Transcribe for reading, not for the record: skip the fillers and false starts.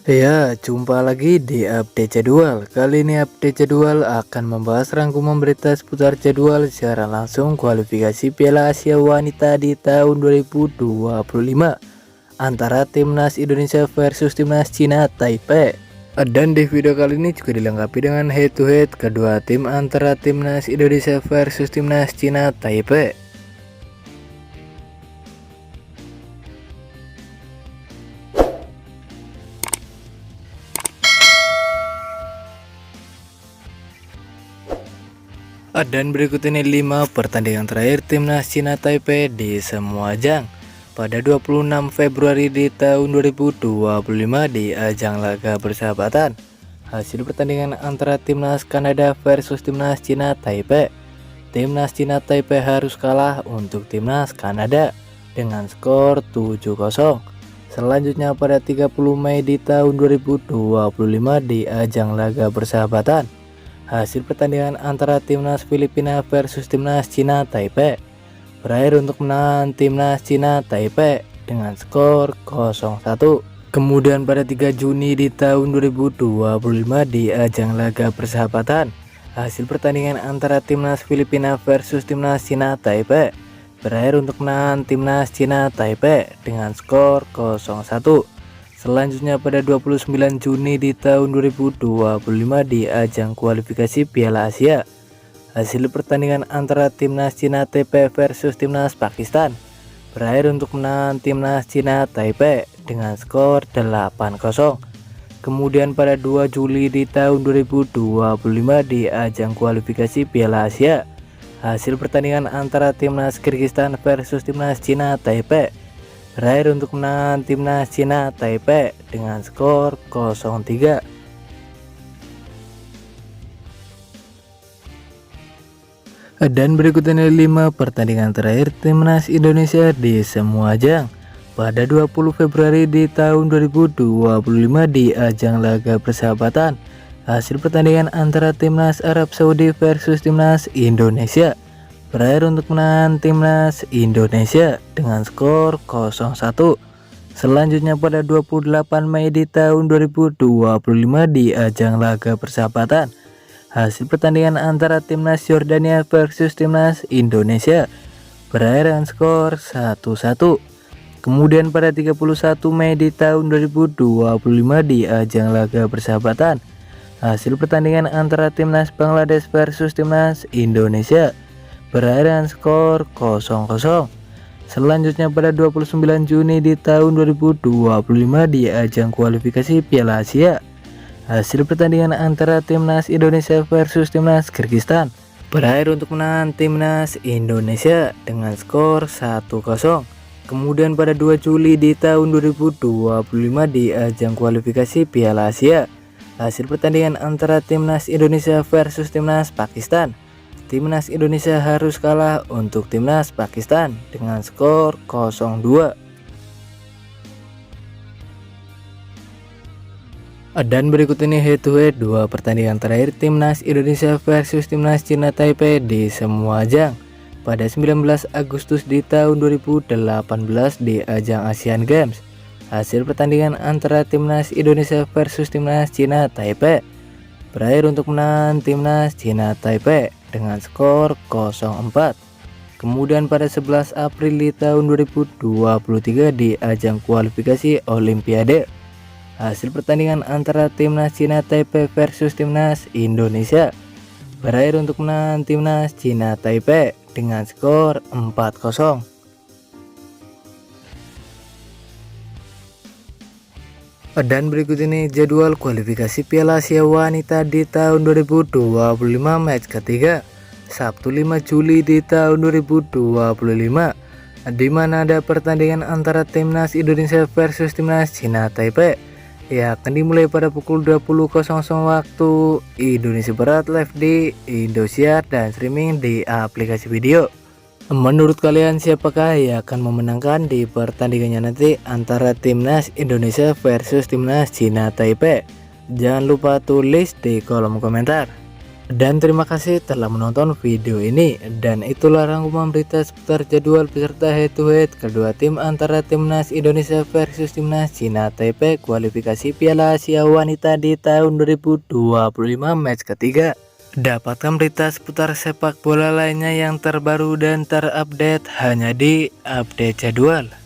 Ya, jumpa lagi di update jadwal. Kali ini update jadwal akan membahas rangkuman berita seputar jadwal secara langsung kualifikasi Piala Asia Wanita di tahun 2025 antara Timnas Indonesia versus Timnas Cina Taipei. Dan di video kali ini juga dilengkapi dengan head to head kedua tim antara Timnas Indonesia versus Timnas Cina Taipei. Dan berikut ini 5 pertandingan terakhir Timnas Cina Taipei di semua ajang pada 26 Februari di tahun 2025 di ajang laga persahabatan. Hasil pertandingan antara Timnas Kanada versus Timnas Cina Taipei. Timnas Cina Taipei harus kalah untuk Timnas Kanada dengan skor 7-0. Selanjutnya pada 30 Mei di tahun 2025 di ajang laga persahabatan. Hasil pertandingan antara Timnas Filipina versus Timnas Cina Taipei berakhir untuk menang Timnas Cina Taipei dengan skor 0-1. Kemudian pada 3 Juni di tahun 2025 di ajang laga persahabatan, hasil pertandingan antara Timnas Filipina versus Timnas Cina Taipei berakhir untuk menang Timnas Cina Taipei dengan skor 0-1. Selanjutnya pada 29 Juni di tahun 2025 di ajang kualifikasi Piala Asia, hasil pertandingan antara Timnas Cina Taipei versus Timnas Pakistan berakhir untuk menang Timnas Cina Taipei dengan skor 8-0. Kemudian pada 2 Juli di tahun 2025 di ajang kualifikasi Piala Asia, hasil pertandingan antara Timnas Kyrgyzstan versus Timnas Cina Taipei berakhir untuk menang Timnas Cina Taipei dengan skor 0-3. Dan berikut ini 5 pertandingan terakhir Timnas Indonesia di semua ajang pada 20 Februari di tahun 2025 di ajang laga persahabatan. Hasil pertandingan antara Timnas Arab Saudi versus Timnas Indonesia berakhir untuk menang Timnas Indonesia dengan skor 0-1. Selanjutnya pada 28 Mei di tahun 2025 di ajang laga persahabatan, hasil pertandingan antara Timnas Yordania versus Timnas Indonesia berakhir dengan skor 1-1. Kemudian pada 31 Mei di tahun 2025 di ajang laga persahabatan, hasil pertandingan antara Timnas Bangladesh versus Timnas Indonesia berakhir dengan skor 0-0. Selanjutnya pada 29 Juni di tahun 2025 di ajang kualifikasi Piala Asia, hasil pertandingan antara Timnas Indonesia versus Timnas Kyrgyzstan berakhir untuk menang Timnas Indonesia dengan skor 1-0. Kemudian pada 2 Juli di tahun 2025 di ajang kualifikasi Piala Asia, hasil pertandingan antara Timnas Indonesia versus Timnas Pakistan. Timnas Indonesia harus kalah untuk Timnas Pakistan dengan skor 0-2. Dan berikut ini head to head 2 pertandingan terakhir Timnas Indonesia versus Timnas Cina Taipei di semua ajang pada 19 Agustus di tahun 2018 di ajang Asian Games. Hasil pertandingan antara Timnas Indonesia versus Timnas Cina Taipei berakhir untuk menang Timnas Cina Taipei dengan skor 0-4. Kemudian pada 11 April di tahun 2023 di ajang kualifikasi Olimpiade, hasil pertandingan antara Timnas Cina Taipei versus Timnas Indonesia berakhir untuk menang Timnas Cina Taipei dengan skor 4-0. Dan berikut ini jadwal kualifikasi Piala Asia Wanita di tahun 2025 match ketiga Sabtu 5 Juli di tahun 2025, di mana ada pertandingan antara Timnas Indonesia versus Timnas Cina Taipei yang akan dimulai pada pukul 20.00 waktu Indonesia Barat, live di Indosiar dan streaming di aplikasi video. Menurut kalian siapakah yang akan memenangkan di pertandingannya nanti antara Timnas Indonesia versus Timnas Cina Taipei? Jangan lupa tulis di kolom komentar. Dan terima kasih telah menonton video ini. Dan itulah rangkuman berita seputar jadwal peserta head to head kedua tim antara Timnas Indonesia versus Timnas Cina Taipei kualifikasi Piala Asia Wanita di tahun 2025 match ketiga. Dapatkan berita seputar sepak bola lainnya yang terbaru dan terupdate hanya di Update Jadwal.